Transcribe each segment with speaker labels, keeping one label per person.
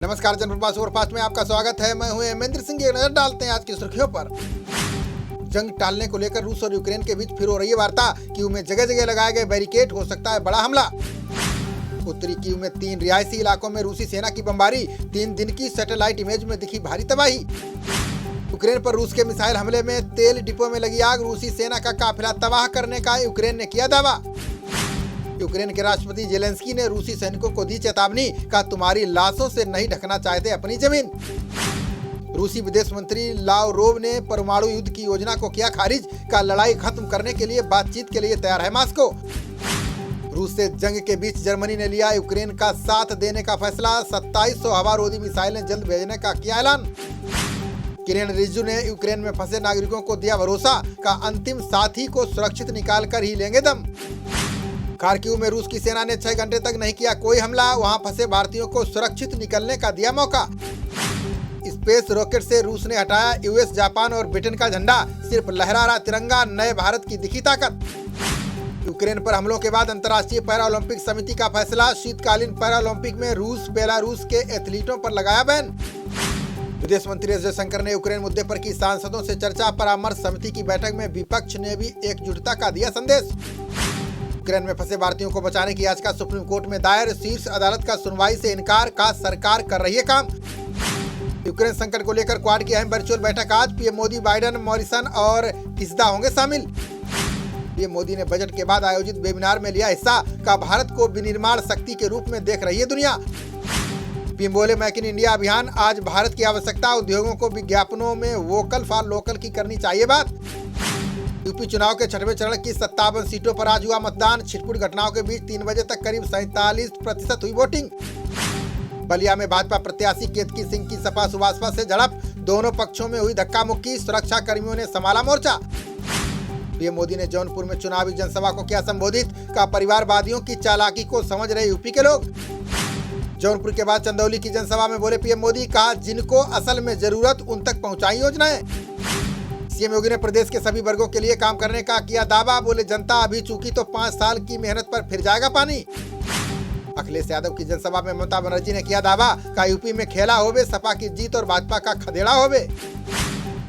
Speaker 1: नमस्कार, जनप्रभा सुपरफास्ट में आपका स्वागत है। मैं हूं हेमेंद्र सिंह। एक नजर डालते हैं आज की सुर्खियों पर। जंग टालने को लेकर रूस और यूक्रेन के बीच फिर हो रही है वार्ता। कीव में जगह जगह लगाए गए बैरिकेड, हो सकता है बड़ा हमला। उत्तरी कीव में 3 रिहायशी इलाकों में रूसी सेना की बमबारी। 3 दिन की सैटेलाइट इमेज में दिखी भारी तबाही। यूक्रेन पर रूस के मिसाइल हमले में तेल डिपो में लगी आग। रूसी सेना का काफिला तबाह करने का यूक्रेन ने किया दावा। यूक्रेन के राष्ट्रपति जेलेंस्की ने रूसी सैनिकों को दी चेतावनी, कहा तुम्हारी लाशों से नहीं ढकना चाहते अपनी जमीन। रूसी विदेश मंत्री लावरोव ने परमाणु युद्ध की योजना को किया खारिज, का लड़ाई खत्म करने के लिए बातचीत के लिए तैयार है मॉस्को। रूस से जंग के बीच जर्मनी ने लिया यूक्रेन का साथ देने का फैसला। 2700 हवारोधी मिसाइलें जल्द भेजने का किया ऐलान। किरेन रिजिजू ने यूक्रेन में फंसे नागरिकों को दिया भरोसा, का अंतिम साथी को सुरक्षित निकाल कर ही लेंगे दम। खार्किव में रूस की सेना ने 6 घंटे तक नहीं किया कोई हमला। वहां फंसे भारतीयों को सुरक्षित निकलने का दिया मौका। स्पेस रॉकेट से रूस ने हटाया यूएस, जापान और ब्रिटेन का झंडा। सिर्फ लहरा रहा तिरंगा, नए भारत की दिखी ताकत। यूक्रेन पर हमलों के बाद अंतर्राष्ट्रीय पैरा ओलंपिक समिति का फैसला। शीतकालीन पैरा ओलंपिक में रूस बेलारूस के एथलीटों पर लगाया बैन। विदेश मंत्री एस जयशंकर ने यूक्रेन मुद्दे पर की सांसदों से चर्चा। परामर्श समिति की बैठक में विपक्ष ने भी एकजुटता का दिया संदेश। यूक्रेन में फंसे भारतीयों को बचाने की याचिका सुप्रीम कोर्ट में दायर। शीर्ष अदालत का सुनवाई से इनकार, का सरकार कर रही है काम। यूक्रेन संकट को लेकर क्वाड की अहम वर्चुअल बैठक आज। पीएम मोदी, बाइडेन, मॉरिसन और किस्दा होंगे शामिल। पीएम मोदी ने बजट के बाद आयोजित वेबिनार में लिया हिस्सा, का भारत को विनिर्माण शक्ति के रूप में देख रही है दुनिया। पीएम बोले मेक इन इंडिया अभियान आज भारत की आवश्यकता। उद्योगों को विज्ञापनों में वोकल फॉर लोकल की करनी चाहिए बात। यूपी चुनाव के 6वें चरण की 57 सीटों पर आज हुआ मतदान। छिटपुट घटनाओं के बीच 3 बजे तक करीब 47% हुई वोटिंग। बलिया में भाजपा प्रत्याशी केतकी सिंह की सपा सुभाषपा से झड़प। दोनों पक्षों में हुई धक्का मुक्की। सुरक्षा कर्मियों ने संभाला मोर्चा। पीएम मोदी ने जौनपुर में चुनावी जनसभा को किया संबोधित, का परिवारवादियों की चालाकी को समझ रहे यूपी के लोग। जौनपुर के बाद चंदौली की जनसभा में बोले पीएम मोदी, कहा जिनको असल में जरूरत उन तक पहुंचाई योजनाएं। सीएम योगी ने प्रदेश के सभी वर्गों के लिए काम करने का किया दावा। बोले जनता अभी चूकी तो 5 साल की मेहनत पर फिर जाएगा पानी। अखिलेश यादव की जनसभा में ममता बनर्जी ने किया दावा, का यूपी में खेला होवे, सपा की जीत और भाजपा का खदेड़ा होवे।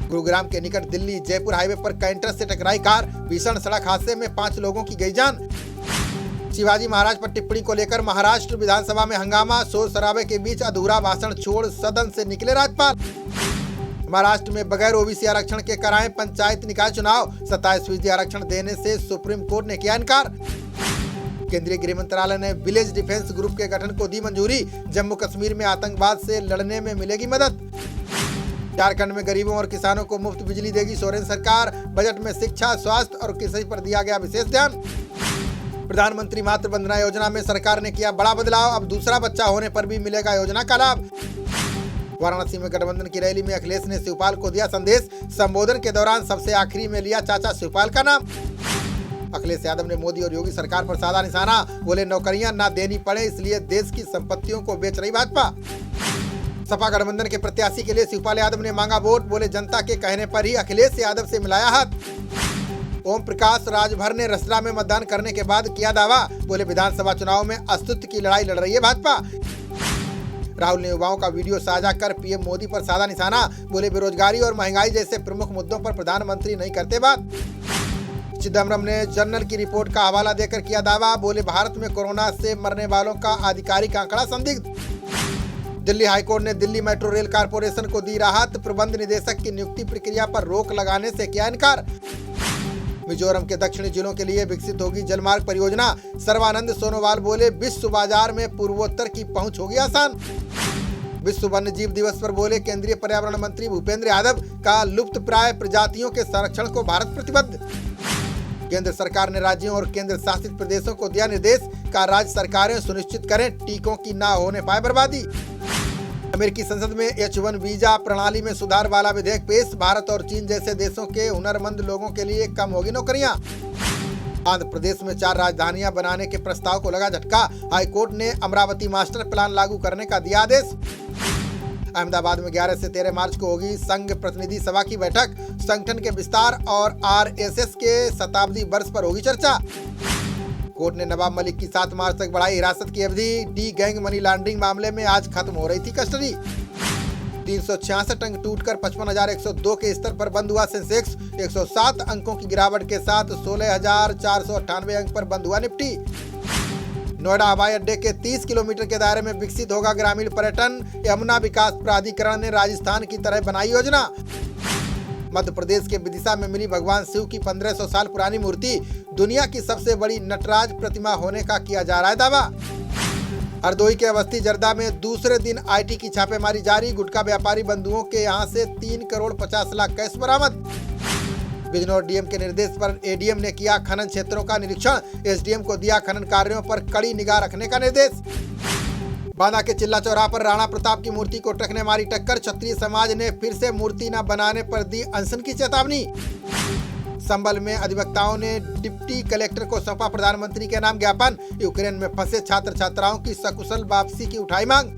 Speaker 1: गुरुग्राम के निकट दिल्ली जयपुर हाईवे पर कैंटर से टकराई कार। भीषण सड़क हादसे में 5 लोगों की गई जान। शिवाजी महाराज पर टिप्पणी को लेकर महाराष्ट्र विधानसभा में हंगामा। शोर शराबे के बीच अधूरा भाषण छोड़ सदन से निकले राज्यपाल। महाराष्ट्र में बगैर ओबीसी आरक्षण के कराएं पंचायत निकाय चुनाव। 27% आरक्षण देने से सुप्रीम कोर्ट ने किया इनकार। केंद्रीय गृह मंत्रालय ने विलेज डिफेंस ग्रुप के गठन को दी मंजूरी। जम्मू कश्मीर में आतंकवाद से लड़ने में मिलेगी मदद। झारखंड में गरीबों और किसानों को मुफ्त बिजली देगी सोरेन सरकार। बजट में शिक्षा, स्वास्थ्य और कृषि पर दिया गया विशेष ध्यान। प्रधानमंत्री मातृ वंदना योजना में सरकार ने किया बड़ा बदलाव। अब दूसरा बच्चा होने पर भी मिलेगा योजना का लाभ। वाराणसी में गठबंधन की रैली में अखिलेश ने शिवपाल को दिया संदेश। संबोधन के दौरान सबसे आखिरी में लिया चाचा शिवपाल का नाम। अखिलेश यादव ने मोदी और योगी सरकार पर साधा निशाना। बोले नौकरियां ना देनी पड़े इसलिए देश की संपत्तियों को बेच रही भाजपा। सपा गठबंधन के प्रत्याशी के लिए शिवपाल यादव ने मांगा वोट। बोले जनता के कहने पर ही अखिलेश यादव से मिलाया हाथ। ओम प्रकाश राजभर ने रसला में मतदान करने के बाद किया दावा। बोले विधानसभा चुनाव में अस्तित्व की लड़ाई लड़ रही है भाजपा। राहुल ने युवाओं का वीडियो साझा कर पीएम मोदी पर साधा निशाना। बोले बेरोजगारी और महंगाई जैसे प्रमुख मुद्दों पर प्रधानमंत्री नहीं करते बात। चिदम्बरम ने जर्नल की रिपोर्ट का हवाला देकर किया दावा। बोले भारत में कोरोना से मरने वालों का आधिकारिक आंकड़ा संदिग्ध। दिल्ली हाईकोर्ट ने दिल्ली मेट्रो रेल कारपोरेशन को दी राहत। प्रबंध निदेशक की नियुक्ति प्रक्रिया पर रोक लगाने से किया इनकार। मिजोरम के दक्षिणी जिलों के लिए विकसित होगी जलमार्ग परियोजना। सर्बानंद सोनोवाल बोले विश्व बाजार में पूर्वोत्तर की पहुंच होगी आसान। विश्व वन्य जीव दिवस पर बोले केंद्रीय पर्यावरण मंत्री भूपेंद्र यादव, का लुप्त प्राय प्रजातियों के संरक्षण को भारत प्रतिबद्ध। केंद्र सरकार ने राज्यों और केंद्र शासित प्रदेशों को दिया निर्देश, का राज्य सरकारें सुनिश्चित करें टीकों की ना होने पाए बर्बादी। अमेरिकी संसद में H1 वीजा प्रणाली में सुधार वाला विधेयक पेश। भारत और चीन जैसे देशों के हुनरमंद लोगों के लिए कम होगी नौकरियां। आंध्र प्रदेश में 4 राजधानियां बनाने के प्रस्ताव को लगा झटका। हाईकोर्ट ने अमरावती मास्टर प्लान लागू करने का दिया आदेश। अहमदाबाद में 11 से 13 मार्च को होगी संघ प्रतिनिधि सभा की बैठक। संगठन के विस्तार और RSS के शताब्दी वर्ष पर होगी चर्चा।
Speaker 2: कोर्ट ने नवाब मलिक की 7 मार्च तक बढ़ाई हिरासत की अवधि। डी गैंग मनी लॉन्ड्रिंग मामले में आज खत्म हो रही थी कस्टडी। 366 अंक टूटकर 55,102 के स्तर पर बंद हुआ सेंसेक्स। 107 अंकों की गिरावट के साथ 16,498 अंक पर बंद हुआ निफ्टी। नोएडा हवाई अड्डे के 30 किलोमीटर के दायरे में विकसित होगा ग्रामीण पर्यटन। यमुना विकास प्राधिकरण ने राजस्थान की तरह बनाई योजना। मध्य प्रदेश के विदिशा में मिली भगवान शिव की 1500 साल पुरानी मूर्ति। दुनिया की सबसे बड़ी नटराज प्रतिमा होने का किया जा रहा है दावा। हरदोई के अवस्थी जर्दा में दूसरे दिन आईटी की छापेमारी जारी। गुटखा व्यापारी बंधुओं के यहां से 3 करोड़ 50 लाख कैश बरामद। बिजनौर डीएम के निर्देश पर एडीएम ने किया खनन क्षेत्रों का निरीक्षण। एसडीएम को दिया खनन कार्यों पर कड़ी निगाह रखने का निर्देश। बांदा के चिल्ला चौराहा पर राणा प्रताप की मूर्ति को ट्रक ने मारी टक्कर। क्षत्रिय समाज ने फिर से मूर्ति न बनाने पर दी अनशन की चेतावनी। संभल में अधिवक्ताओं ने डिप्टी कलेक्टर को सौंपा प्रधानमंत्री के नाम ज्ञापन। यूक्रेन में फंसे छात्र छात्राओं की सकुशल वापसी की उठाई मांग।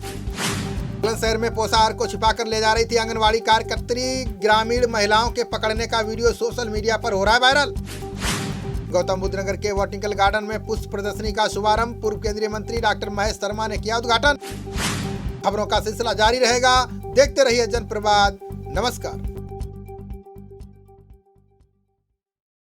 Speaker 2: शहर में पोषाहार को छिपाकर ले जा रही थी आंगनवाड़ी कार्यकर्त्री। ग्रामीण महिलाओं के पकड़ने का वीडियो सोशल मीडिया पर हो रहा है वायरल। गौतम बुद्ध नगर के बॉटनिकल गार्डन में पुष्प प्रदर्शनी का शुभारंभ। पूर्व केंद्रीय मंत्री डॉक्टर महेश शर्मा ने किया उद्घाटन। खबरों का सिलसिला जारी रहेगा, देखते रहिए जनप्रवाद। नमस्कार।